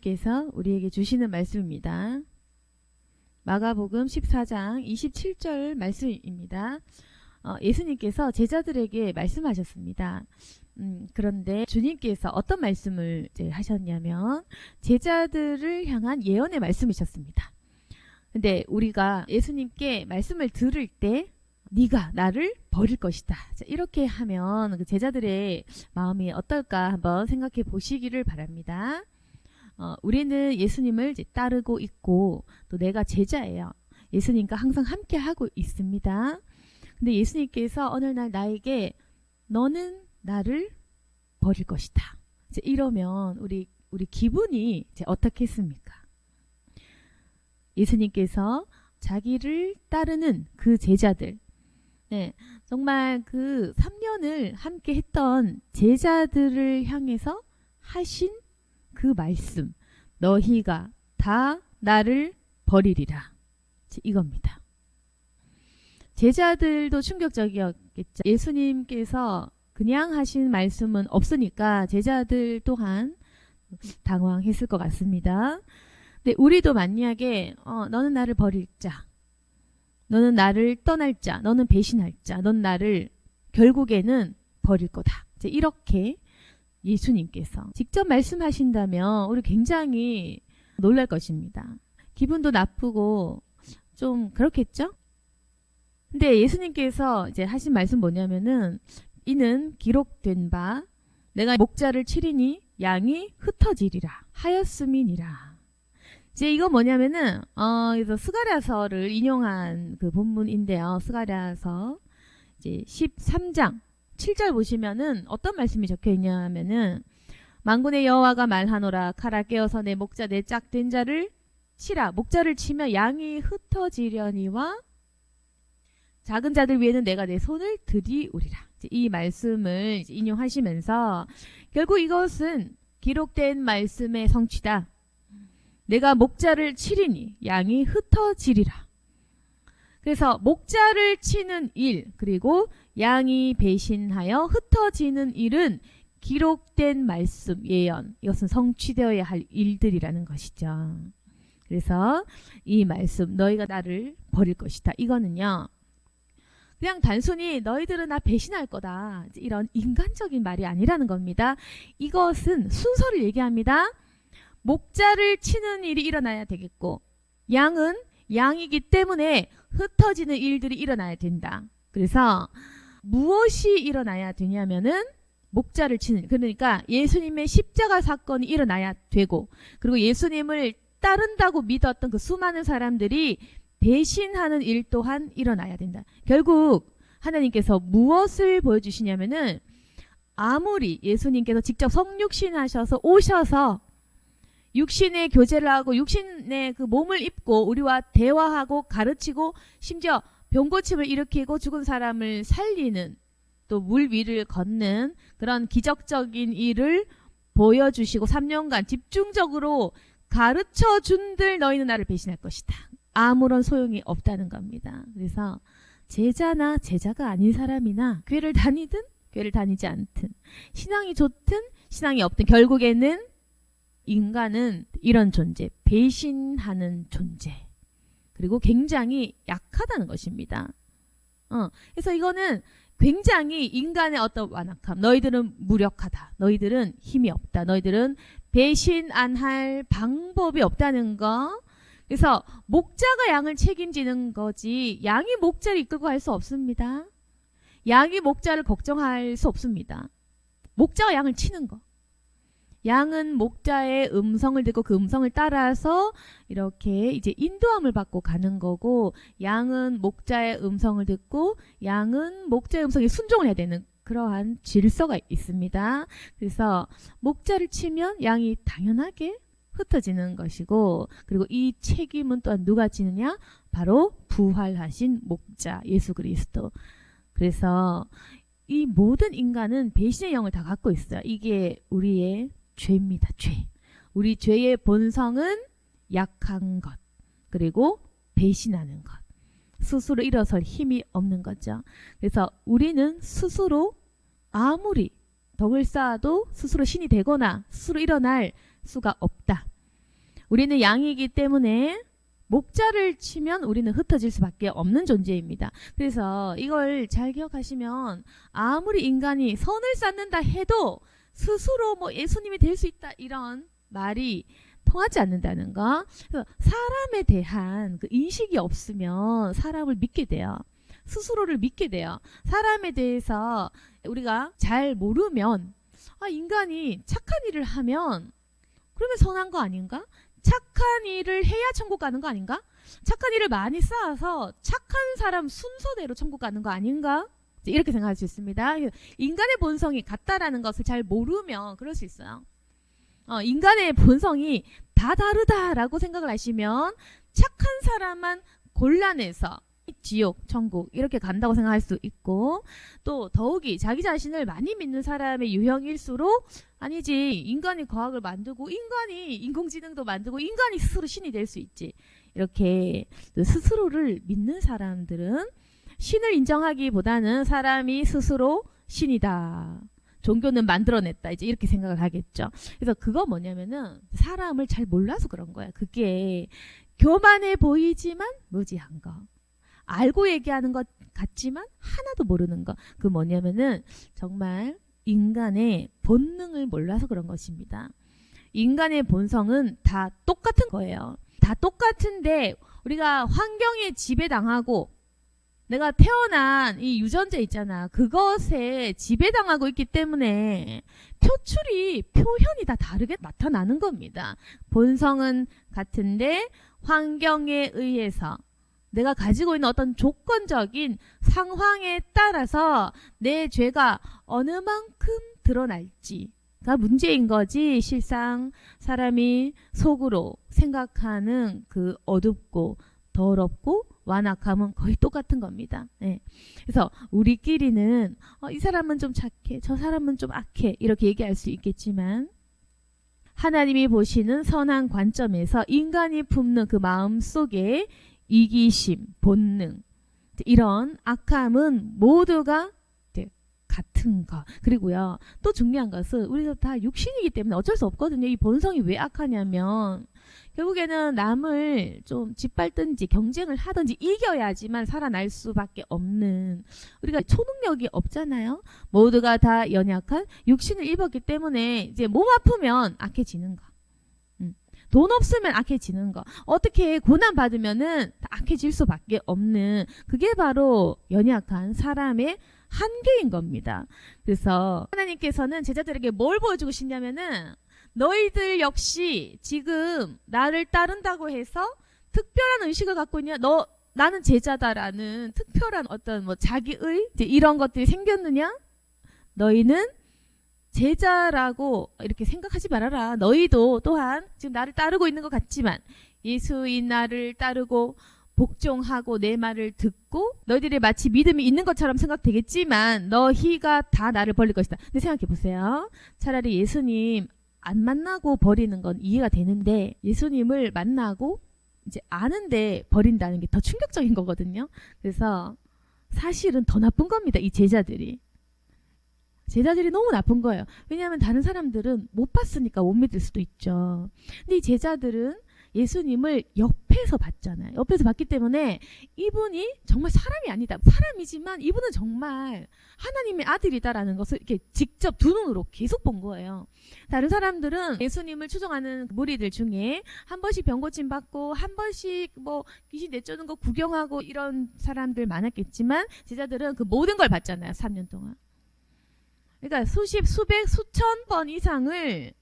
예수님께서 우리에게 주시는 말씀입니다. 마가복음 14장 27절 말씀입니다. 예수님께서 제자들에게 말씀하셨습니다. 그런데 주님께서 어떤 말씀을 이제 하셨냐면 제자들을 향한 예언의 말씀이셨습니다. 근데 우리가 예수님께 말씀을 들을 때 네가 나를 버릴 것이다, 이렇게 하면 그 제자들의 마음이 어떨까 한번 생각해 보시기를 바랍니다. 우리는 예수님을 이제 따르고 있고 또 내가 제자예요. 예수님과 항상 함께 하고 있습니다. 근데 예수님께서 어느 날 나에게 너는 나를 버릴 것이다, 이제 이러면 우리 기분이 이제 어떻겠습니까? 예수님께서 자기를 따르는 그 제자들, 정말 그 3년을 함께 했던 제자들을 향해서 하신 그 말씀, 너희가 다 나를 버리리라, 이겁니다. 제자들도 충격적이었겠죠. 예수님께서 그냥 하신 말씀은 없으니까 제자들 또한 당황했을 것 같습니다. 근데 우리도 만약에 너는 나를 버릴 자, 너는 나를 떠날 자, 너는 배신할 자, 넌 나를 결국에는 버릴 거다, 이제 이렇게 예수님께서 직접 말씀하신다면 우리 굉장히 놀랄 것입니다. 기분도 나쁘고 좀 그렇겠죠? 근데 예수님께서 이제 하신 말씀 뭐냐면은 이는 기록된 바 내가 목자를 치리니 양이 흩어지리라 하였음이니라. 이제 이거 뭐냐면은 그래서 스가랴서를 인용한 그 본문인데요. 스가랴서 이제 13장 7절 보시면은 어떤 말씀이 적혀 있냐면은 만군의 여호와가 말하노라 칼아 깨어서 내 목자 내 짝된 자를 치라. 목자를 치며 양이 흩어지려니와 작은 자들 위에는 내가 내 손을 들이우리라. 이 말씀을 인용하시면서 결국 이것은 기록된 말씀의 성취다. 내가 목자를 치리니 양이 흩어지리라. 그래서 목자를 치는 일, 그리고 양이 배신하여 흩어지는 일은 기록된 말씀, 예언, 이것은 성취되어야 할 일들이라는 것이죠. 그래서 이 말씀, 너희가 나를 버릴 것이다, 이거는요 그냥 단순히 너희들은 나 배신할 거다, 이런 인간적인 말이 아니라는 겁니다. 이것은 순서를 얘기합니다. 목자를 치는 일이 일어나야 되겠고 양은 양이기 때문에 흩어지는 일들이 일어나야 된다. 그래서 무엇이 일어나야 되냐면은 목자를 치는, 그러니까 예수님의 십자가 사건이 일어나야 되고, 그리고 예수님을 따른다고 믿었던 그 수많은 사람들이 배신하는 일 또한 일어나야 된다. 결국 하나님께서 무엇을 보여주시냐면은 아무리 예수님께서 직접 성육신 하셔서 오셔서 육신의 교제를 하고 육신의 그 몸을 입고 우리와 대화하고 가르치고 심지어 병고침을 일으키고 죽은 사람을 살리는, 또 물 위를 걷는 그런 기적적인 일을 보여주시고 3년간 집중적으로 가르쳐 준들 너희는 나를 배신할 것이다, 아무런 소용이 없다는 겁니다. 그래서 제자나 제자가 아닌 사람이나 교회를 다니든 교회를 다니지 않든 신앙이 좋든 신앙이 없든 결국에는 인간은 이런 존재, 배신하는 존재, 그리고 굉장히 약하다는 것입니다. 그래서 이거는 굉장히 인간의 어떤 완악함, 너희들은 무력하다, 너희들은 힘이 없다, 너희들은 배신 안 할 방법이 없다는 거. 그래서 목자가 양을 책임지는 거지 양이 목자를 이끌고 갈 수 없습니다. 양이 목자를 걱정할 수 없습니다. 목자가 양을 치는 거. 양은 목자의 음성을 듣고 그 음성을 따라서 이렇게 이제 인도함을 받고 가는 거고, 양은 목자의 음성을 듣고 양은 목자의 음성에 순종을 해야 되는 그러한 질서가 있습니다. 그래서 목자를 치면 양이 당연하게 흩어지는 것이고, 그리고 이 책임은 또한 누가 지느냐? 바로 부활하신 목자 예수 그리스도. 그래서 이 모든 인간은 배신의 영을 다 갖고 있어요. 이게 우리의 죄입니다. 죄. 우리 죄의 본성은 약한 것, 그리고 배신하는 것, 스스로 일어설 힘이 없는 거죠. 그래서 우리는 스스로 아무리 덕을 쌓아도 스스로 신이 되거나 스스로 일어날 수가 없다. 우리는 양이기 때문에 목자를 치면 우리는 흩어질 수밖에 없는 존재입니다. 그래서 이걸 잘 기억하시면 아무리 인간이 선을 쌓는다 해도 스스로 뭐 예수님이 될 수 있다 이런 말이 통하지 않는다는 거. 그래서 사람에 대한 그 인식이 없으면 사람을 믿게 돼요. 스스로를 믿게 돼요. 사람에 대해서 우리가 잘 모르면 인간이 착한 일을 하면 그러면 선한 거 아닌가? 착한 일을 해야 천국 가는 거 아닌가? 착한 일을 많이 쌓아서 착한 사람 순서대로 천국 가는 거 아닌가? 이렇게 생각할 수 있습니다. 인간의 본성이 같다라는 것을 잘 모르면 그럴 수 있어요. 인간의 본성이 다 다르다라고 생각을 하시면 착한 사람만 골라내서 지옥, 천국 이렇게 간다고 생각할 수 있고, 또 더욱이 자기 자신을 많이 믿는 사람의 유형일수록 아니지, 인간이 과학을 만들고 인간이 인공지능도 만들고 인간이 스스로 신이 될 수 있지, 이렇게 스스로를 믿는 사람들은 신을 인정하기보다는 사람이 스스로 신이다, 종교는 만들어냈다, 이제 이렇게 생각을 하겠죠. 그래서 그거 뭐냐면은 사람을 잘 몰라서 그런 거야. 그게 교만해 보이지만 무지한 거, 알고 얘기하는 것 같지만 하나도 모르는 거, 그 뭐냐면은 정말 인간의 본능을 몰라서 그런 것입니다. 인간의 본성은 다 똑같은 거예요. 다 똑같은데 우리가 환경에 지배당하고 내가 태어난 이 유전자 있잖아, 그것에 지배당하고 있기 때문에 표현이 다 다르게 나타나는 겁니다. 본성은 같은데 환경에 의해서 내가 가지고 있는 어떤 조건적인 상황에 따라서 내 죄가 어느 만큼 드러날지가 문제인 거지, 실상 사람이 속으로 생각하는 그 어둡고 더럽고 완악함은 거의 똑같은 겁니다. 네. 그래서 우리끼리는 이 사람은 좀 착해, 저 사람은 좀 악해, 이렇게 얘기할 수 있겠지만 하나님이 보시는 선한 관점에서 인간이 품는 그 마음 속에 이기심, 본능, 이런 악함은 모두가 같은 거. 그리고요, 또 중요한 것은 우리가 다 육신이기 때문에 어쩔 수 없거든요. 이 본성이 왜 악하냐면 결국에는 남을 좀 짓밟든지 경쟁을 하든지 이겨야지만 살아날 수밖에 없는, 우리가 초능력이 없잖아요. 모두가 다 연약한 육신을 입었기 때문에 이제 몸 아프면 악해지는 거, 돈 없으면 악해지는 거, 어떻게 고난 받으면은 악해질 수밖에 없는, 그게 바로 연약한 사람의 한계인 겁니다. 그래서 하나님께서는 제자들에게 뭘 보여주고 싶냐면은 너희들 역시 지금 나를 따른다고 해서 특별한 의식을 갖고 있냐, 나는 제자다라는 특별한 어떤 뭐 자기의 이런 것들이 생겼느냐, 너희는 제자라고 이렇게 생각하지 말아라. 너희도 또한 지금 나를 따르고 있는 것 같지만 예수인 나를 따르고 복종하고 내 말을 듣고 너희들이 마치 믿음이 있는 것처럼 생각되겠지만 너희가 다 나를 버릴 것이다. 근데 생각해 보세요. 차라리 예수님 안 만나고 버리는 건 이해가 되는데 예수님을 만나고 이제 아는데 버린다는 게 더 충격적인 거거든요. 그래서 사실은 더 나쁜 겁니다. 이 제자들이 너무 나쁜 거예요. 왜냐하면 다른 사람들은 못 봤으니까 못 믿을 수도 있죠. 근데 이 제자들은 예수님을 옆에서 봤잖아요. 옆에서 봤기 때문에 이분이 정말 사람이 아니다, 사람이지만 이분은 정말 하나님의 아들이다라는 것을 이렇게 직접 두 눈으로 계속 본 거예요. 다른 사람들은 예수님을 추종하는 무리들 중에 한 번씩 병 고침 받고 한 번씩 뭐 귀신 내쫓는 거 구경하고 이런 사람들 많았겠지만 제자들은 그 모든 걸 봤잖아요. 3년 동안. 그러니까 수십, 수백, 수천 번 이상을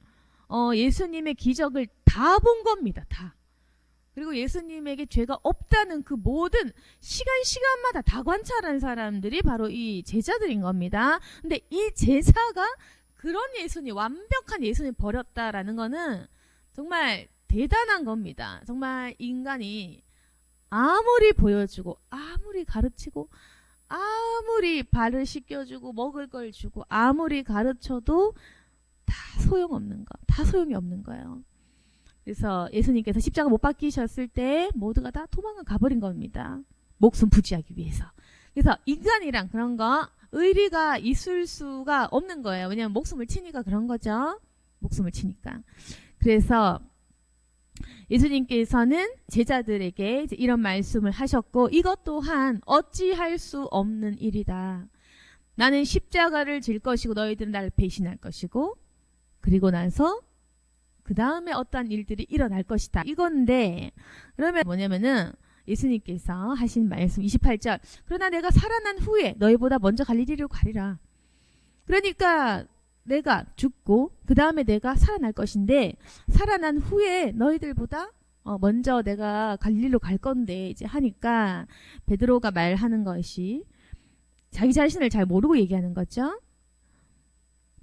예수님의 기적을 다 본 겁니다. 다. 그리고 예수님에게 죄가 없다는 그 모든 시간마다 다 관찰한 사람들이 바로 이 제자들인 겁니다. 근데 이 제자가 그런 예수님, 완벽한 예수님 버렸다라는 거는 정말 대단한 겁니다. 정말 인간이 아무리 보여주고 아무리 가르치고 아무리 발을 씻겨주고 먹을 걸 주고 아무리 가르쳐도 다 소용없는 거, 다 소용이 없는 거예요. 그래서 예수님께서 십자가 못 박히셨을 때 모두가 다 도망을 가버린 겁니다. 목숨 부지하기 위해서. 그래서 인간이랑 그런 거 의리가 있을 수가 없는 거예요. 왜냐하면 목숨을 치니까 그런 거죠. 목숨을 치니까. 그래서 예수님께서는 제자들에게 이제 이런 말씀을 하셨고, 이것 또한 어찌할 수 없는 일이다. 나는 십자가를 질 것이고 너희들은 나를 배신할 것이고, 그리고 나서 그 다음에 어떠한 일들이 일어날 것이다. 이건데, 그러면 뭐냐면은 예수님께서 하신 말씀 28절, 그러나 내가 살아난 후에 너희보다 먼저 갈릴리로 가리라. 그러니까 내가 죽고 그 다음에 내가 살아날 것인데, 살아난 후에 너희들보다 먼저 내가 갈릴리로 갈 건데 이제 하니까 베드로가 말하는 것이 자기 자신을 잘 모르고 얘기하는 거죠.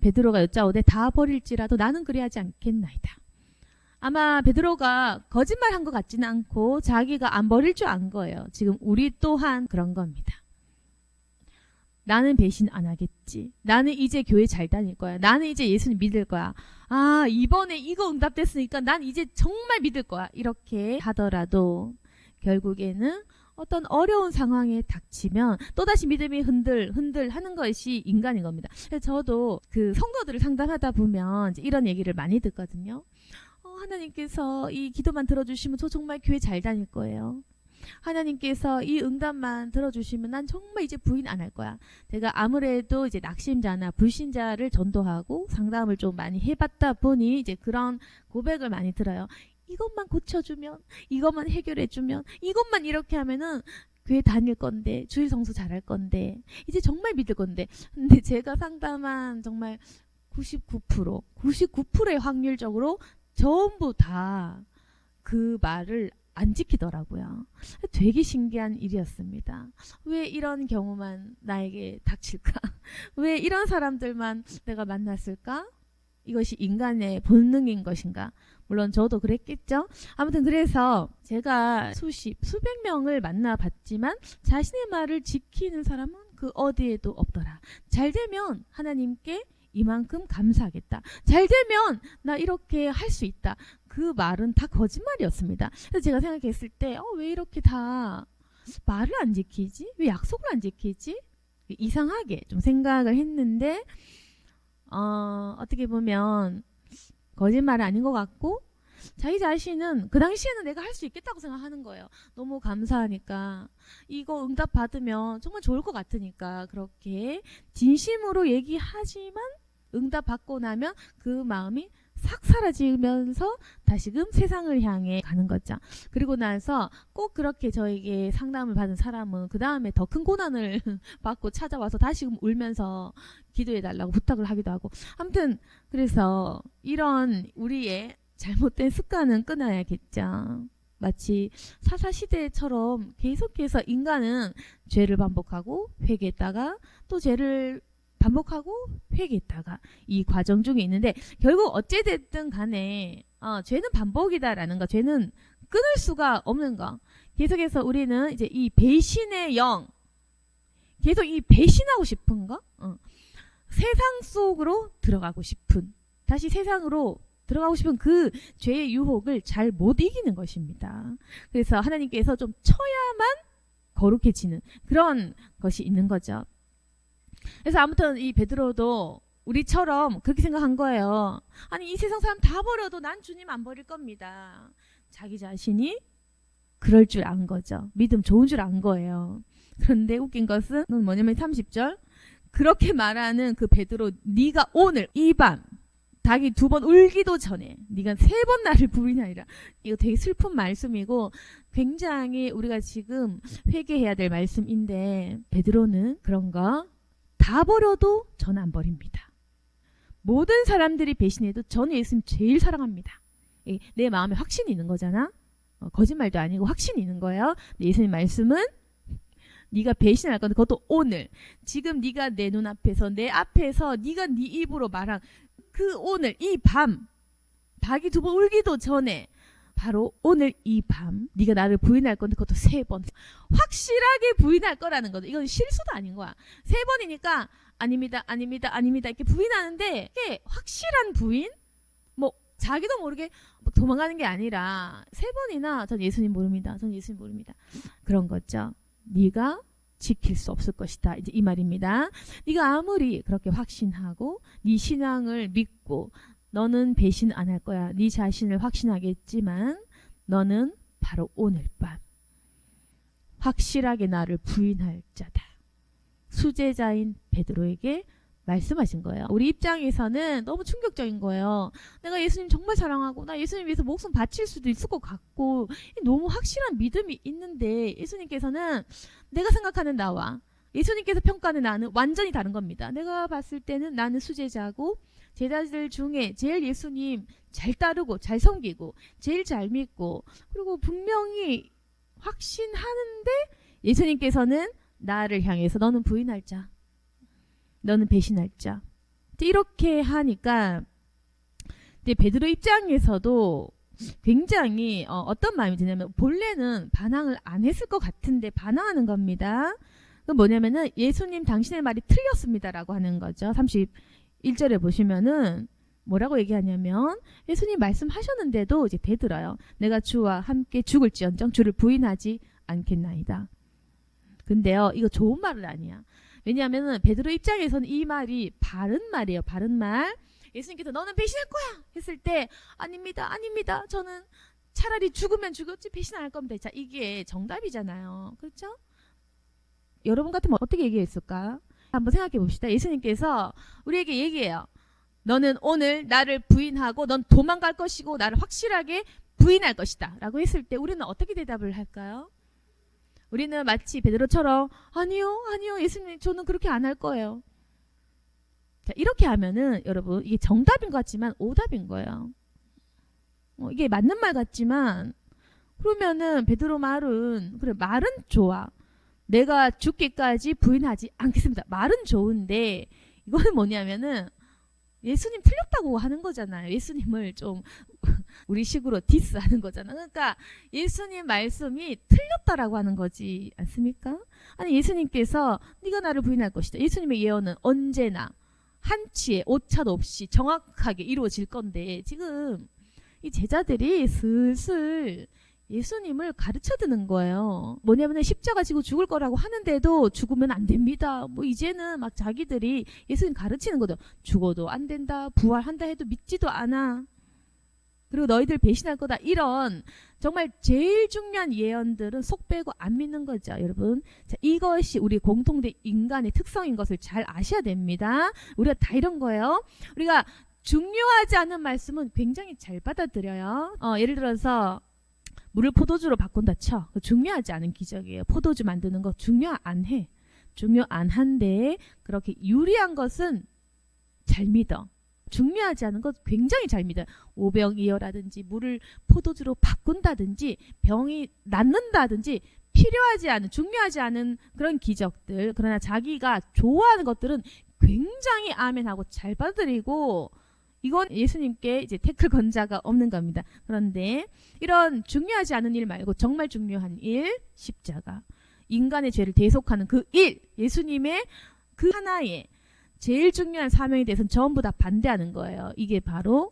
베드로가 여짜오되 다 버릴지라도 나는 그리하지 않겠나이다. 아마 베드로가 거짓말한 것 같지는 않고 자기가 안 버릴 줄 안 거예요. 지금 우리 또한 그런 겁니다. 나는 배신 안 하겠지. 나는 이제 교회 잘 다닐 거야. 나는 이제 예수님 믿을 거야. 아, 이번에 이거 응답됐으니까 난 이제 정말 믿을 거야. 이렇게 하더라도 결국에는 어떤 어려운 상황에 닥치면 또다시 믿음이 흔들 하는 것이 인간인 겁니다. 저도 그 성도들을 상담하다 보면 이제 이런 얘기를 많이 듣거든요. 하나님께서 이 기도만 들어주시면 저 정말 교회 잘 다닐 거예요. 하나님께서 이 응답만 들어주시면 난 정말 이제 부인 안 할 거야. 제가 아무래도 이제 낙심자나 불신자를 전도하고 상담을 좀 많이 해봤다 보니 이제 그런 고백을 많이 들어요. 이것만 고쳐주면, 이것만 해결해주면, 이것만 이렇게 하면은 교회 다닐 건데, 주일 성수 잘할 건데, 이제 정말 믿을 건데. 근데 제가 상담한 정말 99%의 확률적으로 전부 다 그 말을 안 지키더라고요. 되게 신기한 일이었습니다. 왜 이런 경우만 나에게 닥칠까? 왜 이런 사람들만 내가 만났을까? 이것이 인간의 본능인 것인가? 물론 저도 그랬겠죠. 아무튼 그래서 제가 수백 명을 만나봤지만 자신의 말을 지키는 사람은 그 어디에도 없더라. 잘 되면 하나님께 이만큼 감사하겠다. 잘 되면 나 이렇게 할 수 있다. 그 말은 다 거짓말이었습니다. 그래서 제가 생각했을 때 왜 이렇게 다 말을 안 지키지? 왜 약속을 안 지키지? 이상하게 좀 생각을 했는데 어떻게 보면 거짓말은 아닌 것 같고, 자기 자신은 그 당시에는 내가 할 수 있겠다고 생각하는 거예요. 너무 감사하니까, 이거 응답 받으면 정말 좋을 것 같으니까 그렇게 진심으로 얘기하지만 응답 받고 나면 그 마음이 싹 사라지면서 다시금 세상을 향해 가는 거죠. 그리고 나서 꼭 그렇게 저에게 상담을 받은 사람은 그 다음에 더 큰 고난을 받고 찾아와서 다시금 울면서 기도해달라고 부탁을 하기도 하고. 아무튼 그래서 이런 우리의 잘못된 습관은 끊어야겠죠. 마치 사사시대처럼 계속해서 인간은 죄를 반복하고 회개했다가 또 죄를 반복하고 회개했다가 이 과정 중에 있는데, 결국 어찌됐든 간에 죄는 반복이다라는 거, 죄는 끊을 수가 없는 거. 계속해서 우리는 이제 이 배신의 영, 계속 이 배신하고 싶은 거, 세상 속으로 들어가고 싶은, 다시 세상으로 들어가고 싶은 그 죄의 유혹을 잘 못 이기는 것입니다. 그래서 하나님께서 좀 쳐야만 거룩해지는 그런 것이 있는 거죠. 그래서 아무튼 이 베드로도 우리처럼 그렇게 생각한 거예요. 아니, 이 세상 사람 다 버려도 난 주님 안 버릴 겁니다. 자기 자신이 그럴 줄 안 거죠. 믿음 좋은 줄 안 거예요. 그런데 웃긴 것은 뭐냐면 30절, 그렇게 말하는 그 베드로, 네가 오늘 이 밤 닭이 2번 울기도 전에 네가 3번 나를 부인하리라. 이거 되게 슬픈 말씀이고 굉장히 우리가 지금 회개해야 될 말씀인데, 베드로는 그런 거 다 버려도 저는 안 버립니다. 모든 사람들이 배신해도 저는 예수님 제일 사랑합니다. 내 마음에 확신이 있는 거잖아. 거짓말도 아니고 확신이 있는 거예요. 예수님 말씀은 네가 배신할 건데, 그것도 오늘, 지금 네가 내 눈앞에서, 내 앞에서 네가 네 입으로 말한 그 오늘 이 밤, 닭이 2번 울기도 전에, 바로 오늘 이 밤 네가 나를 부인할 건데 그것도 3번. 확실하게 부인할 거라는 거죠. 이건 실수도 아닌 거야. 3번이니까 아닙니다, 아닙니다, 아닙니다 이렇게 부인하는데, 이게 확실한 부인? 뭐 자기도 모르게 도망가는 게 아니라 3번이나 전 예수님 모릅니다, 전 예수님 모릅니다, 그런 거죠. 네가 지킬 수 없을 것이다, 이제 이 말입니다. 네가 아무리 그렇게 확신하고 네 신앙을 믿고 너는 배신 안 할 거야, 네 자신을 확신하겠지만 너는 바로 오늘 밤 확실하게 나를 부인할 자다. 수제자인 베드로에게 말씀하신 거예요. 우리 입장에서는 너무 충격적인 거예요. 내가 예수님 정말 사랑하고 나 예수님 위해서 목숨 바칠 수도 있을 것 같고 너무 확실한 믿음이 있는데 예수님께서는 내가 생각하는 나와 예수님께서 평가하는 나는 완전히 다른 겁니다. 내가 봤을 때는 나는 수제자고 제자들 중에 제일 예수님 잘 따르고 잘 섬기고 제일 잘 믿고 그리고 분명히 확신하는데 예수님께서는 나를 향해서 너는 부인할 자, 너는 배신할 자. 이렇게 하니까 베드로 입장에서도 굉장히 어떤 마음이 드냐면 본래는 반항을 안 했을 것 같은데 반항하는 겁니다. 그 뭐냐면은 예수님 당신의 말이 틀렸습니다라고 하는 거죠. 31절에 보시면은 뭐라고 얘기하냐면 예수님 말씀하셨는데도 이제 대들어요. 내가 주와 함께 죽을지언정 주를 부인하지 않겠나이다. 근데요, 이거 좋은 말은 아니야. 왜냐하면 베드로 입장에서는 이 말이 바른 말이에요. 바른 말. 예수님께서 너는 배신할 거야 했을 때 아닙니다. 아닙니다. 저는 차라리 죽으면 죽었지 배신 안 할 겁니다. 자, 이게 정답이잖아요. 그렇죠? 여러분 같으면 어떻게 얘기했을까? 한번 생각해 봅시다. 예수님께서 우리에게 얘기해요. 너는 오늘 나를 부인하고 넌 도망갈 것이고 나를 확실하게 부인할 것이다 라고 했을 때 우리는 어떻게 대답을 할까요? 우리는 마치 베드로처럼 아니요 예수님 저는 그렇게 안 할 거예요. 자, 이렇게 하면은 여러분 이게 정답인 것 같지만 오답인 거예요. 이게 맞는 말 같지만 그러면은 베드로 말은 그래 말은 좋아. 내가 죽기까지 부인하지 않겠습니다. 말은 좋은데 이거는 뭐냐면은 예수님 틀렸다고 하는 거잖아요. 예수님을 좀 우리 식으로 디스하는 거잖아. 그러니까 예수님 말씀이 틀렸다라고 하는 거지 않습니까? 아니 예수님께서 네가 나를 부인할 것이다. 예수님의 예언은 언제나 한치의 오차도 없이 정확하게 이루어질 건데 지금 이 제자들이 슬슬 예수님을 가르쳐드는 거예요. 뭐냐면 십자가 지고 죽을 거라고 하는데도 죽으면 안 됩니다. 뭐 이제는 막 자기들이 예수님 가르치는 거죠. 죽어도 안 된다. 부활한다 해도 믿지도 않아. 그리고 너희들 배신할 거다. 이런 정말 제일 중요한 예언들은 속 빼고 안 믿는 거죠. 여러분. 자, 이것이 우리 공통된 인간의 특성인 것을 잘 아셔야 됩니다. 우리가 다 이런 거예요. 우리가 중요하지 않은 말씀은 굉장히 잘 받아들여요. 예를 들어서 물을 포도주로 바꾼다 쳐. 중요하지 않은 기적이에요. 포도주 만드는 거 중요 안 해. 중요 안 한데 그렇게 유리한 것은 잘 믿어. 중요하지 않은 것 굉장히 잘 믿어요. 오병이어라든지 물을 포도주로 바꾼다든지 병이 낫는다든지 필요하지 않은 중요하지 않은 그런 기적들. 그러나 자기가 좋아하는 것들은 굉장히 아멘하고 잘 받아들이고 이건 예수님께 이제 태클 건 자가 없는 겁니다. 그런데 이런 중요하지 않은 일 말고 정말 중요한 일, 십자가, 인간의 죄를 대속하는 그 일, 예수님의 그 하나의 제일 중요한 사명에 대해서는 전부 다 반대하는 거예요. 이게 바로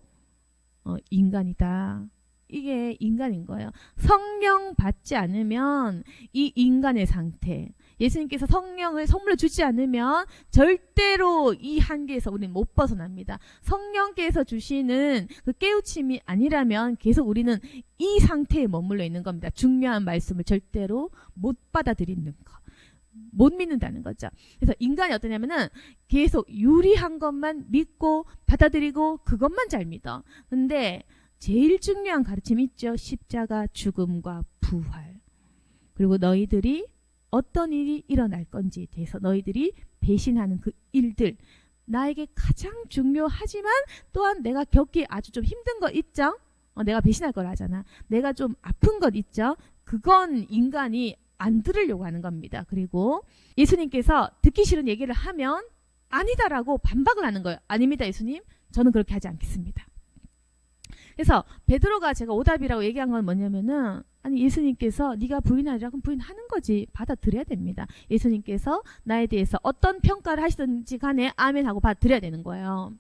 인간이다. 이게 인간인 거예요. 성령 받지 않으면 이 인간의 상태, 예수님께서 성령을 선물로 주지 않으면 절대로 이 한계에서 우리는 못 벗어납니다. 성령께서 주시는 그 깨우침이 아니라면 계속 우리는 이 상태에 머물러 있는 겁니다. 중요한 말씀을 절대로 못 받아들이는 것. 못 믿는다는 거죠. 그래서 인간이 어떠냐면은 계속 유리한 것만 믿고 받아들이고 그것만 잘 믿어. 근데 제일 중요한 가르침이 있죠. 십자가, 죽음과 부활. 그리고 너희들이 어떤 일이 일어날 건지에 대해서 너희들이 배신하는 그 일들, 나에게 가장 중요하지만 또한 내가 겪기 아주 좀 힘든 거 있죠. 내가 배신할 걸 하잖아. 내가 좀 아픈 것 있죠. 그건 인간이 안 들으려고 하는 겁니다. 그리고 예수님께서 듣기 싫은 얘기를 하면 아니다라고 반박을 하는 거예요. 아닙니다, 예수님. 저는 그렇게 하지 않겠습니다. 그래서 베드로가 제가 오답이라고 얘기한 건 뭐냐면은 아니 예수님께서 네가 부인하리라 그럼 부인하는 거지. 받아들여야 됩니다. 예수님께서 나에 대해서 어떤 평가를 하시든지 간에 아멘 하고 받아들여야 되는 거예요.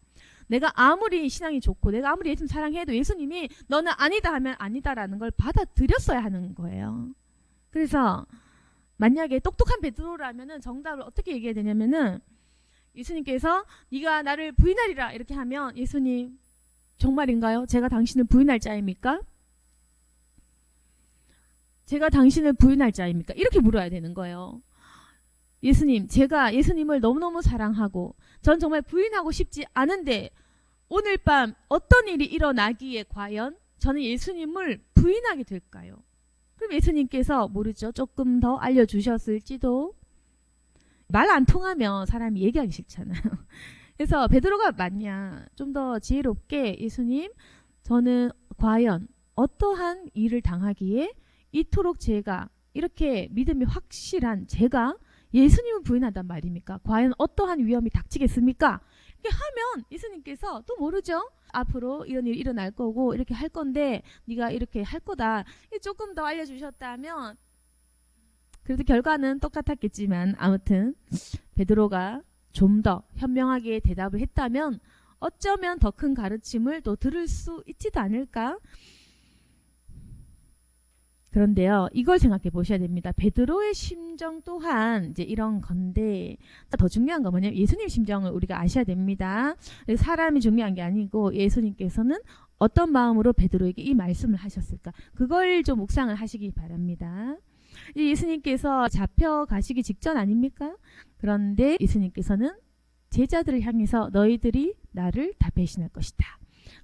내가 아무리 신앙이 좋고 내가 아무리 예수님 사랑해도 예수님이 너는 아니다 하면 아니다라는 걸 받아들였어야 하는 거예요. 그래서 만약에 똑똑한 베드로라면은 정답을 어떻게 얘기해야 되냐면은 예수님께서 네가 나를 부인하리라 이렇게 하면 예수님 정말인가요? 제가 당신을 부인할 자입니까? 제가 당신을 부인할 자입니까? 이렇게 물어야 되는 거예요. 예수님, 제가 예수님을 너무너무 사랑하고 전 정말 부인하고 싶지 않은데 오늘 밤 어떤 일이 일어나기에 과연 저는 예수님을 부인하게 될까요? 그럼 예수님께서 모르죠. 조금 더 알려주셨을지도. 말 안 통하면 사람이 얘기하기 싫잖아요. 그래서 베드로가 맞냐? 좀 더 지혜롭게 예수님, 저는 과연 어떠한 일을 당하기에 이토록 제가 이렇게 믿음이 확실한 제가 예수님을 부인한단 말입니까? 과연 어떠한 위험이 닥치겠습니까? 이렇게 하면 예수님께서 또 모르죠. 앞으로 이런 일이 일어날 거고 이렇게 할 건데 네가 이렇게 할 거다. 조금 더 알려주셨다면 그래도 결과는 똑같았겠지만 아무튼 베드로가 좀 더 현명하게 대답을 했다면 어쩌면 더 큰 가르침을 또 들을 수 있지도 않을까? 그런데요, 이걸 생각해 보셔야 됩니다. 베드로의 심정 또한 이제 이런 건데 더 중요한 건 뭐냐면 예수님 심정을 우리가 아셔야 됩니다. 사람이 중요한 게 아니고 예수님께서는 어떤 마음으로 베드로에게 이 말씀을 하셨을까? 그걸 좀 묵상을 하시기 바랍니다. 예수님께서 잡혀가시기 직전 아닙니까? 그런데 예수님께서는 제자들을 향해서 너희들이 나를 다 배신할 것이다.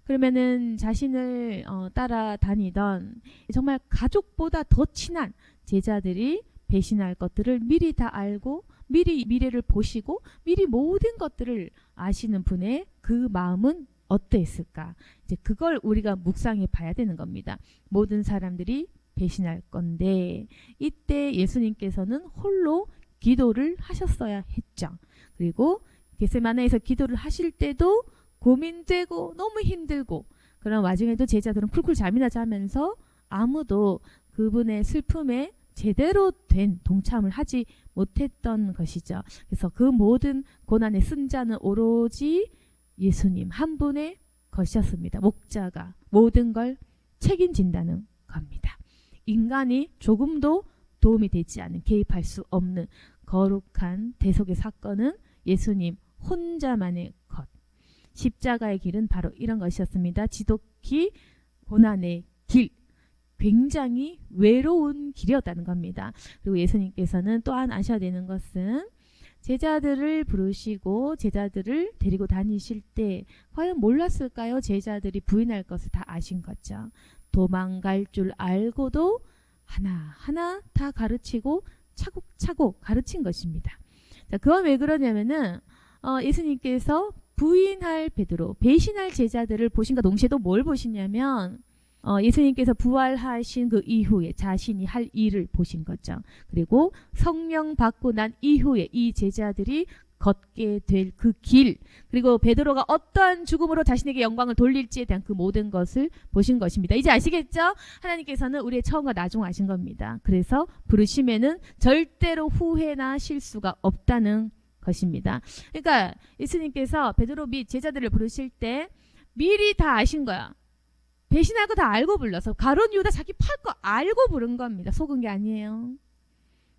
그러면은 자신을 따라다니던 정말 가족보다 더 친한 제자들이 배신할 것들을 미리 다 알고 미리 미래를 보시고 미리 모든 것들을 아시는 분의 그 마음은 어떠했을까? 이제 그걸 우리가 묵상해 봐야 되는 겁니다. 모든 사람들이 배신할 건데 이때 예수님께서는 홀로 기도를 하셨어야 했죠. 그리고 겟세마네에서 기도를 하실 때도 고민되고 너무 힘들고 그런 와중에도 제자들은 쿨쿨 잠이나 자면서 아무도 그분의 슬픔에 제대로 된 동참을 하지 못했던 것이죠. 그래서 그 모든 고난의 승자는 오로지 예수님 한 분의 것이었습니다. 목자가 모든 걸 책임진다는 겁니다. 인간이 조금도 도움이 되지 않은 개입할 수 없는 거룩한 대속의 사건은 예수님 혼자만의 것. 십자가의 길은 바로 이런 것이었습니다. 지독히 고난의 길. 굉장히 외로운 길이었다는 겁니다. 그리고 예수님께서는 또한 아셔야 되는 것은 제자들을 부르시고 제자들을 데리고 다니실 때 과연 몰랐을까요? 제자들이 부인할 것을 다 아신 거죠. 도망갈 줄 알고도 하나하나 다 가르치고 차곡차곡 가르친 것입니다. 자, 그건 왜 그러냐면은 예수님께서 부인할 베드로, 배신할 제자들을 보신과 동시에 또 뭘 보시냐면 예수님께서 부활하신 그 이후에 자신이 할 일을 보신 거죠. 그리고 성령 받고 난 이후에 이 제자들이 걷게 될 그 길, 그리고 베드로가 어떠한 죽음으로 자신에게 영광을 돌릴지에 대한 그 모든 것을 보신 것입니다. 이제 아시겠죠? 하나님께서는 우리의 처음과 나중을 아신 겁니다. 그래서 부르심에는 절대로 후회나 실수가 없다는 것입니다. 그러니까 예수님께서 베드로 및 제자들을 부르실 때 미리 다 아신 거야. 배신할 거 다 알고 불러서 가룟 유다 자기 팔 거 알고 부른 겁니다. 속은 게 아니에요.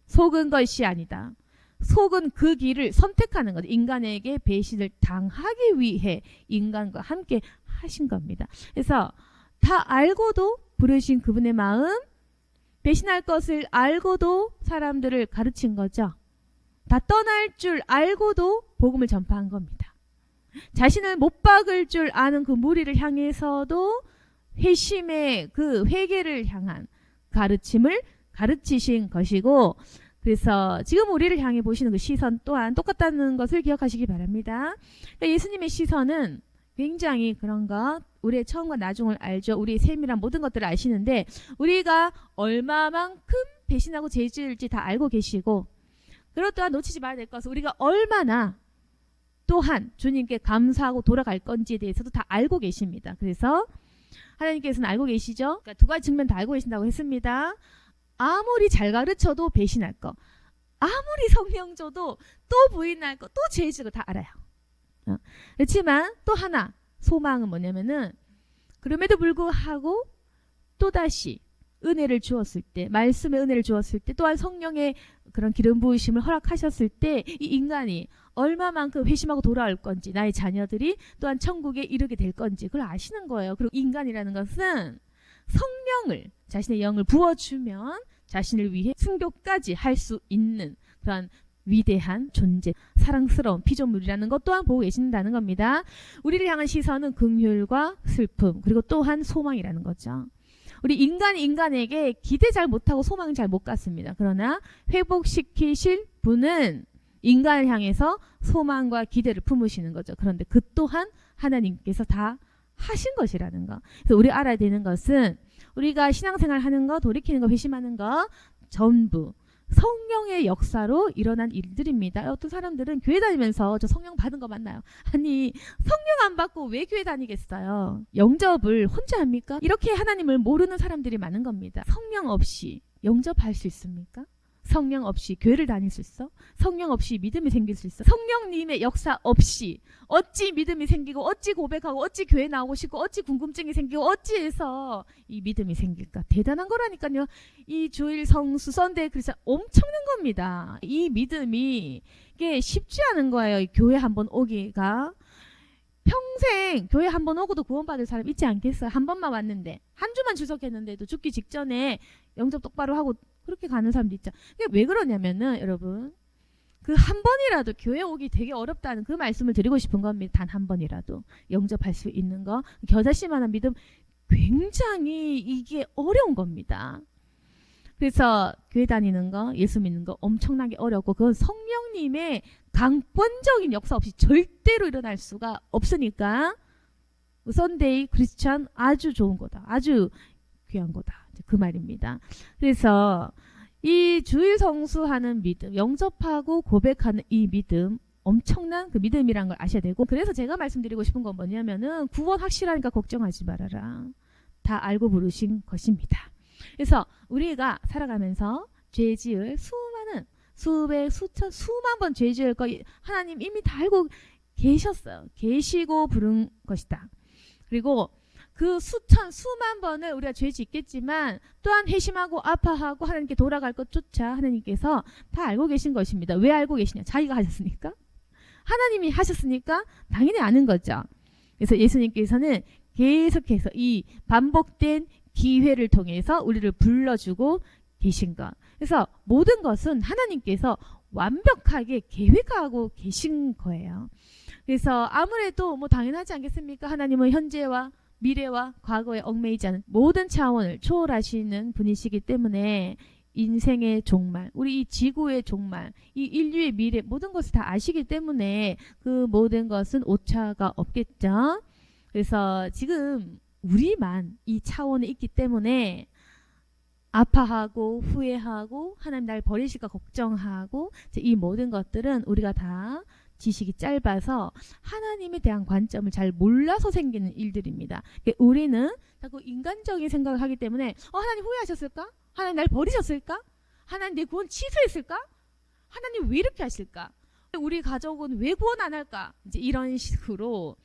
속은 것이 아니다. 속은 그 길을 선택하는 거죠. 인간에게 배신을 당하기 위해 인간과 함께 하신 겁니다. 그래서 다 알고도 부르신 그분의 마음, 배신할 것을 알고도 사람들을 가르친 거죠. 다 떠날 줄 알고도 복음을 전파한 겁니다. 자신을 못 박을 줄 아는 그 무리를 향해서도 회심의 그 회개를 향한 가르침을 가르치신 것이고, 그래서 지금 우리를 향해 보시는 그 시선 또한 똑같다는 것을 기억하시기 바랍니다. 그러니까 예수님의 시선은 굉장히 그런 것, 우리의 처음과 나중을 알죠. 우리의 세밀한 모든 것들을 아시는데 우리가 얼마만큼 배신하고 죄질지 다 알고 계시고, 그리고 또한 놓치지 말아야 될 것은 우리가 얼마나 또한 주님께 감사하고 돌아갈 건지에 대해서도 다 알고 계십니다. 그래서 하나님께서는 알고 계시죠. 그러니까 두 가지 측면 다 알고 계신다고 했습니다. 아무리 잘 가르쳐도 배신할 거, 아무리 성령 줘도 또 부인할 거, 또 죄질 거 다 알아요. 그렇지만 또 하나 소망은 뭐냐면은 그럼에도 불구하고 또다시 은혜를 주었을 때, 말씀의 은혜를 주었을 때, 또한 성령의 그런 기름 부으심을 허락하셨을 때 이 인간이 얼마만큼 회심하고 돌아올 건지, 나의 자녀들이 또한 천국에 이르게 될 건지 그걸 아시는 거예요. 그리고 인간이라는 것은 성령을, 자신의 영을 부어주면 자신을 위해 순교까지 할 수 있는 그런 위대한 존재, 사랑스러운 피조물이라는 것 또한 보고 계신다는 겁니다. 우리를 향한 시선은 긍휼과 슬픔, 그리고 또한 소망이라는 거죠. 우리 인간이 인간에게 기대 잘 못하고 소망 잘 못 갖습니다. 그러나 회복시키실 분은 인간을 향해서 소망과 기대를 품으시는 거죠. 그런데 그 또한 하나님께서 다 하신 것이라는 거. 그래서 우리 알아야 되는 것은 우리가 신앙생활 하는 거, 돌이키는 거, 회심하는 거 전부 성령의 역사로 일어난 일들입니다. 어떤 사람들은 교회 다니면서 저 성령 받은 거 맞나요? 아니, 성령 안 받고 왜 교회 다니겠어요? 영접을 혼자 합니까? 이렇게 하나님을 모르는 사람들이 많은 겁니다. 성령 없이 영접할 수 있습니까? 성령 없이 교회를 다닐 수 있어? 성령 없이 믿음이 생길 수 있어? 성령님의 역사 없이 어찌 믿음이 생기고, 어찌 고백하고, 어찌 교회 나오고 싶고, 어찌 궁금증이 생기고, 어찌해서 이 믿음이 생길까? 대단한 거라니까요. 이 주일 성수 썬데이 크리스천 엄청난 겁니다. 이 믿음이 이게 쉽지 않은 거예요. 이 교회 한번 오기가. 평생 교회 한번 오고도 구원받을 사람 있지 않겠어요? 한 번만 왔는데, 한 주만 출석했는데도 죽기 직전에 영접 똑바로 하고 그렇게 가는 사람도 있죠. 왜 그러냐면은 여러분, 그 한 번이라도 교회 오기 되게 어렵다는 그 말씀을 드리고 싶은 겁니다. 단 한 번이라도 영접할 수 있는 거, 겨자씨만한 믿음 굉장히 이게 어려운 겁니다. 그래서 교회 다니는 거, 예수 믿는 거 엄청나게 어렵고, 그건 성령님의 강권적인 역사 없이 절대로 일어날 수가 없으니까 썬데이 크리스천 아주 좋은 거다, 아주 귀한 거다, 그 말입니다. 그래서 이 주일 성수하는 믿음, 영접하고 고백하는 이 믿음, 엄청난 그 믿음이란 걸 아셔야 되고, 그래서 제가 말씀드리고 싶은 건 뭐냐면은 구원 확실하니까 걱정하지 말아라. 다 알고 부르신 것입니다. 그래서 우리가 살아가면서 죄 지을 수많은 수백 수천 수만 번 죄 지을 거 하나님 이미 다 알고 계셨어요. 계시고 부른 것이다. 그리고 그 수만 번을 우리가 죄 짓겠지만 또한 회심하고 아파하고 하나님께 돌아갈 것조차 하나님께서 다 알고 계신 것입니다. 왜 알고 계시냐? 자기가 하셨으니까. 하나님이 하셨으니까 당연히 아는 거죠. 그래서 예수님께서는 계속해서 이 반복된 기회를 통해서 우리를 불러주고 계신 것. 그래서 모든 것은 하나님께서 완벽하게 계획하고 계신 거예요. 그래서 아무래도 뭐 당연하지 않겠습니까? 하나님은 현재와 미래와 과거에 얽매이지 않은 모든 차원을 초월하시는 분이시기 때문에 인생의 종말, 우리 이 지구의 종말, 이 인류의 미래, 모든 것을 다 아시기 때문에 그 모든 것은 오차가 없겠죠. 그래서 지금 우리만 이 차원에 있기 때문에 아파하고 후회하고 하나님 날 버리실까 걱정하고, 이 모든 것들은 우리가 다 지식이 짧아서 하나님에 대한 관점을 잘 몰라서 생기는 일들입니다. 우리는 자꾸 인간적인 생각을 하기 때문에 하나님 후회하셨을까? 하나님 날 버리셨을까? 하나님 내 구원 취소했을까? 하나님 왜 이렇게 하실까? 우리 가족은 왜 구원 안 할까? 이제 이런 식으로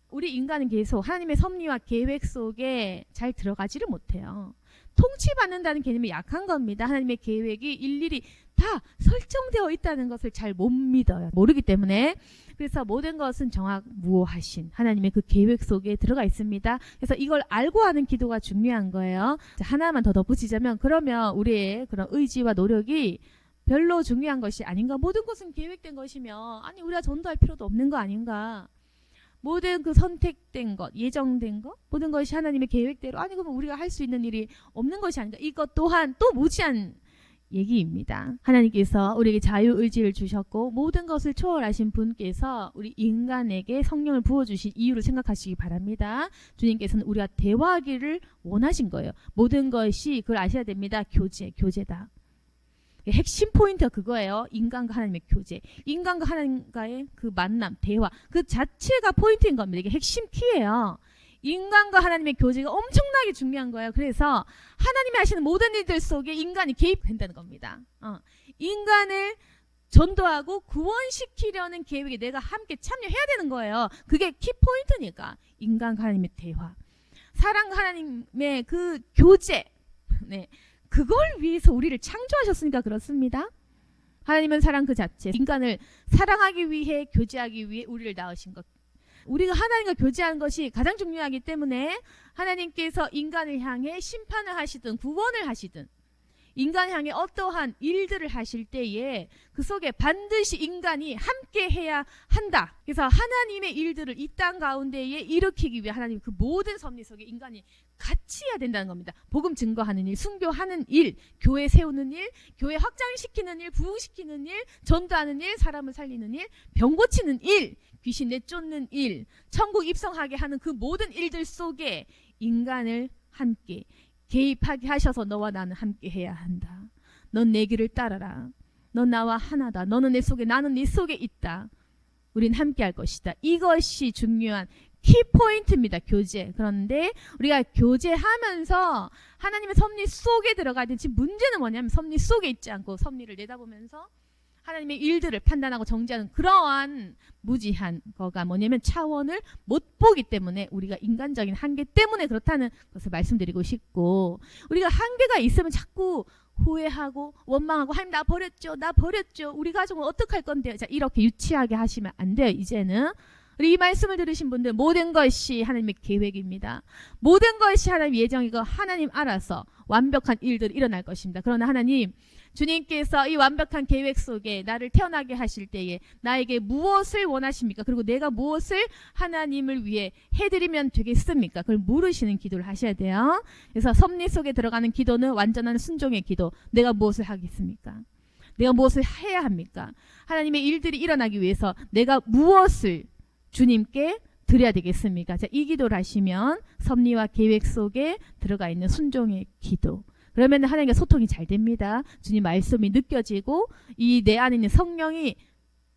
우리 인간은 계속 하나님의 섭리와 계획 속에 잘 들어가지를 못해요. 통치받는다는 개념이 약한 겁니다. 하나님의 계획이 일일이 다 설정되어 있다는 것을 잘 못 믿어요. 모르기 때문에. 그래서 모든 것은 정확무오하신 하나님의 그 계획 속에 들어가 있습니다. 그래서 이걸 알고 하는 기도가 중요한 거예요. 하나만 더 덧붙이자면, 그러면 우리의 그런 의지와 노력이 별로 중요한 것이 아닌가? 모든 것은 계획된 것이면 아니 우리가 전도할 필요도 없는 거 아닌가? 모든 그 선택된 것, 예정된 것, 모든 것이 하나님의 계획대로, 아니 그러면 우리가 할 수 있는 일이 없는 것이 아닌가? 이것 또한 또 무지한 얘기입니다. 하나님께서 우리에게 자유의지를 주셨고 모든 것을 초월하신 분께서 우리 인간에게 성령을 부어주신 이유를 생각하시기 바랍니다. 주님께서는 우리가 대화하기를 원하신 거예요. 모든 것이 그걸 아셔야 됩니다. 교제다. 핵심 포인트가 그거예요. 인간과 하나님의 교제, 인간과 하나님과의 그 만남, 대화, 그 자체가 포인트인 겁니다. 이게 핵심 키예요. 인간과 하나님의 교제가 엄청나게 중요한 거예요. 그래서 하나님이 하시는 모든 일들 속에 인간이 개입된다는 겁니다. 인간을 전도하고 구원시키려는 계획에 내가 함께 참여해야 되는 거예요. 그게 키포인트니까. 인간과 하나님의 대화, 사랑과 하나님의 그 교제, 네, 그걸 위해서 우리를 창조하셨으니까 그렇습니다. 하나님은 사랑 그 자체, 인간을 사랑하기 위해, 교제하기 위해 우리를 낳으신 것. 우리가 하나님과 교제하는 것이 가장 중요하기 때문에 하나님께서 인간을 향해 심판을 하시든 구원을 하시든 인간 향해 어떠한 일들을 하실 때에 그 속에 반드시 인간이 함께 해야 한다. 그래서 하나님의 일들을 이 땅 가운데에 일으키기 위해 하나님 그 모든 섭리 속에 인간이 같이 해야 된다는 겁니다. 복음 증거하는 일, 순교하는 일, 교회 세우는 일, 교회 확장시키는 일, 부흥시키는 일, 전도하는 일, 사람을 살리는 일, 병 고치는 일, 귀신 내쫓는 일, 천국 입성하게 하는 그 모든 일들 속에 인간을 함께 개입하게 하셔서 너와 나는 함께 해야 한다. 넌 내 길을 따라라. 넌 나와 하나다. 너는 내 속에, 나는 네 속에 있다. 우린 함께 할 것이다. 이것이 중요한 키포인트입니다. 교제. 그런데 우리가 교제하면서 하나님의 섭리 속에 들어가야 되는 지금 문제는 뭐냐면 섭리 속에 있지 않고 섭리를 내다보면서 하나님의 일들을 판단하고 정죄하는 그러한 무지한 거가 뭐냐면 차원을 못 보기 때문에 우리가 인간적인 한계 때문에 그렇다는 것을 말씀드리고 싶고, 우리가 한계가 있으면 자꾸 후회하고 원망하고 하나님 나 버렸죠 우리 가족은 어떡할 건데요. 자, 이렇게 유치하게 하시면 안 돼요. 이제는 우리 이 말씀을 들으신 분들 모든 것이 하나님의 계획입니다. 모든 것이 하나님의 예정이고 하나님 알아서 완벽한 일들이 일어날 것입니다. 그러나 하나님 주님께서 이 완벽한 계획 속에 나를 태어나게 하실 때에 나에게 무엇을 원하십니까? 그리고 내가 무엇을 하나님을 위해 해드리면 되겠습니까? 그걸 물으시는 기도를 하셔야 돼요. 그래서 섭리 속에 들어가는 기도는 완전한 순종의 기도. 내가 무엇을 하겠습니까? 내가 무엇을 해야 합니까? 하나님의 일들이 일어나기 위해서 내가 무엇을 주님께 드려야 되겠습니까? 자, 이 기도를 하시면 섭리와 계획 속에 들어가 있는 순종의 기도. 그러면 하나님과 소통이 잘 됩니다. 주님 말씀이 느껴지고 이 내 안에 있는 성령이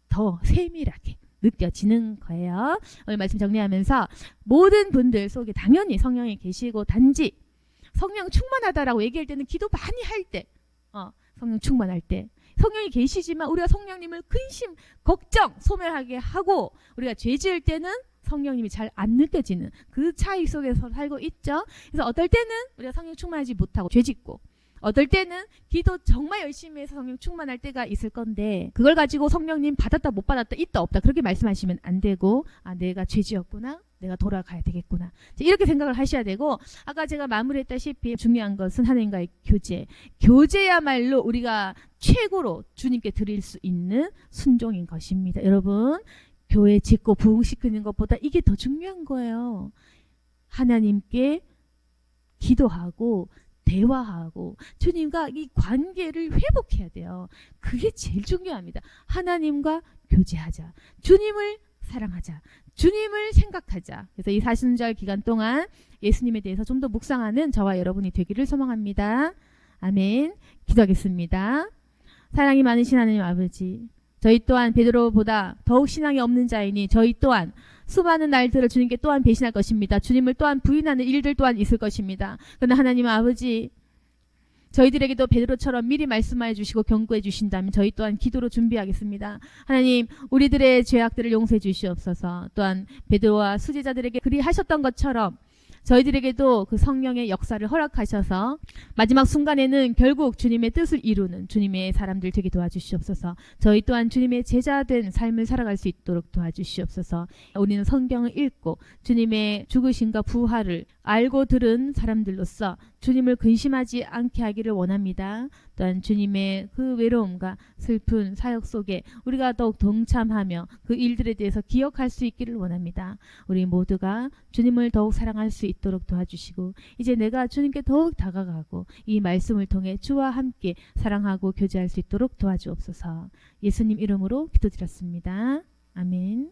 더 세밀하게 느껴지는 거예요. 오늘 말씀 정리하면서 모든 분들 속에 당연히 성령이 계시고 단지 성령 충만하다라고 얘기할 때는 기도 많이 할 때, 성령 충만할 때 성령이 계시지만 우리가 성령님을 근심, 걱정, 소멸하게 하고 우리가 죄 지을 때는 성령님이 잘 안 느껴지는 그 차이 속에서 살고 있죠. 그래서 어떨 때는 우리가 성령 충만하지 못하고 죄 짓고, 어떨 때는 기도 정말 열심히 해서 성령 충만할 때가 있을 건데 그걸 가지고 성령님 받았다 못 받았다 있다 없다 그렇게 말씀하시면 안 되고, 내가 죄 지었구나, 내가 돌아가야 되겠구나, 이렇게 생각을 하셔야 되고, 아까 제가 마무리했다시피 중요한 것은 하나님과의 교제. 교제야말로 우리가 최고로 주님께 드릴 수 있는 순종인 것입니다. 여러분, 교회 짓고 부흥시키는 것보다 이게 더 중요한 거예요. 하나님께 기도하고 대화하고 주님과 이 관계를 회복해야 돼요. 그게 제일 중요합니다. 하나님과 교제하자. 주님을 사랑하자. 주님을 생각하자. 그래서 이 사순절 기간 동안 예수님에 대해서 좀 더 묵상하는 저와 여러분이 되기를 소망합니다. 아멘. 기도하겠습니다. 사랑이 많으신 하나님 아버지, 저희 또한 베드로보다 더욱 신앙이 없는 자이니 저희 또한 수많은 날들을 주님께 또한 배신할 것입니다. 주님을 또한 부인하는 일들 또한 있을 것입니다. 그러나 하나님 아버지, 저희들에게도 베드로처럼 미리 말씀해 주시고 경고해 주신다면 저희 또한 기도로 준비하겠습니다. 하나님, 우리들의 죄악들을 용서해 주시옵소서. 또한 베드로와 수제자들에게 그리하셨던 것처럼 저희들에게도 그 성령의 역사를 허락하셔서 마지막 순간에는 결국 주님의 뜻을 이루는 주님의 사람들 되게 도와주시옵소서. 저희 또한 주님의 제자된 삶을 살아갈 수 있도록 도와주시옵소서. 우리는 성경을 읽고 주님의 죽으심과 부활을 알고 들은 사람들로서 주님을 근심하지 않게 하기를 원합니다. 또한 주님의 그 외로움과 슬픈 사역 속에 우리가 더욱 동참하며 그 일들에 대해서 기억할 수 있기를 원합니다. 우리 모두가 주님을 더욱 사랑할 수 있도록 도와주시고, 이제 내가 주님께 더욱 다가가고 이 말씀을 통해 주와 함께 사랑하고 교제할 수 있도록 도와주옵소서. 예수님 이름으로 기도드렸습니다. 아멘.